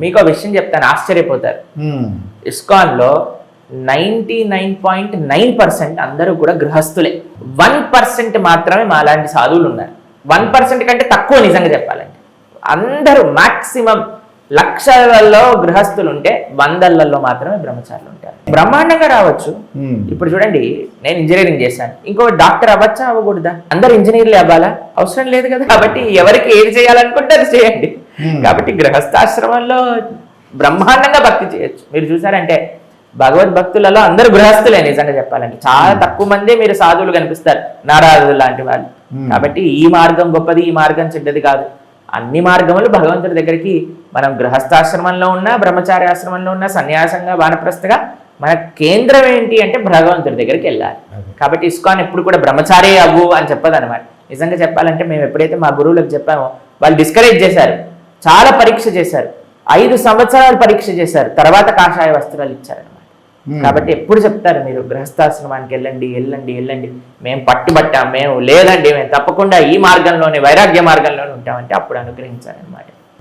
మీకు ఒక విషయం చెప్తాను, ఆశ్చర్యపోతారు. ఇస్కాన్లో 99.9% అందరూ కూడా గృహస్థులే. 1% మాత్రమే మాలాంటి సాధువులు ఉన్నారు. 1% కంటే తక్కువ నిజంగా చెప్పాలంటే. అందరూ మాక్సిమం లక్షలలో గృహస్థులు ఉంటే 100లలో మాత్రమే బ్రహ్మచారులు ఉంటారు. బ్రహ్మాండంగా రావచ్చు. ఇప్పుడు చూడండి, నేను ఇంజనీరింగ్ చేశాను, ఇంకో డాక్టర్ అవ్వచ్చా అవ్వకూడదా? అందరు ఇంజనీర్లు అవ్వాలా? అవసరం లేదు కదా. కాబట్టి ఎవరికి ఏది చేయాలనుకుంటే అది చేయండి. కాబట్టి గృహస్థాశ్రమంలో బ్రహ్మాండంగా భక్తి చేయొచ్చు. మీరు చూసారంటే భగవద్భక్తులలో అందరూ గృహస్థులే నిజంగా చెప్పాలంటే. చాలా తక్కువ మంది మీరు సాధువులు కనిపిస్తారు, నారాజులు లాంటి వాళ్ళు. కాబట్టి ఈ మార్గం గొప్పది, ఈ మార్గం చెడ్డది కాదు. అన్ని మార్గములు భగవంతుడి దగ్గరికి మనం గృహస్థాశ్రమంలో ఉన్నా, బ్రహ్మచార్యాశ్రమంలో ఉన్నా, సన్యాసంగా, వానప్రస్థగా మన కేంద్రం ఏంటి అంటే భగవంతుడి దగ్గరికి వెళ్ళాలి. కాబట్టి ఇస్కాన్ ఎప్పుడు కూడా బ్రహ్మచారి అవ్వు అని చెప్పదు అనమాట. నిజంగా చెప్పాలంటే మేము ఎప్పుడైతే మా గురువులకు చెప్పామో వాళ్ళు డిస్కరేజ్ చేశారు. చాలా పరీక్ష చేశారు, 5 సంవత్సరాలు పరీక్ష చేశారు, తర్వాత కాషాయ వస్త్రాలు ఇచ్చారనమాట. కాబట్టి ఎప్పుడు చెప్తారు మీరు గృహస్థాశ్రమానికి వెళ్ళండి వెళ్ళండి వెళ్ళండి, మేము పట్టుబట్టాం, మేము లేదండి, మేము తప్పకుండా ఈ మార్గంలోనే వైరాగ్య మార్గంలోనే ఉంటామంటే అప్పుడు అనుగ్రహించారనమాట.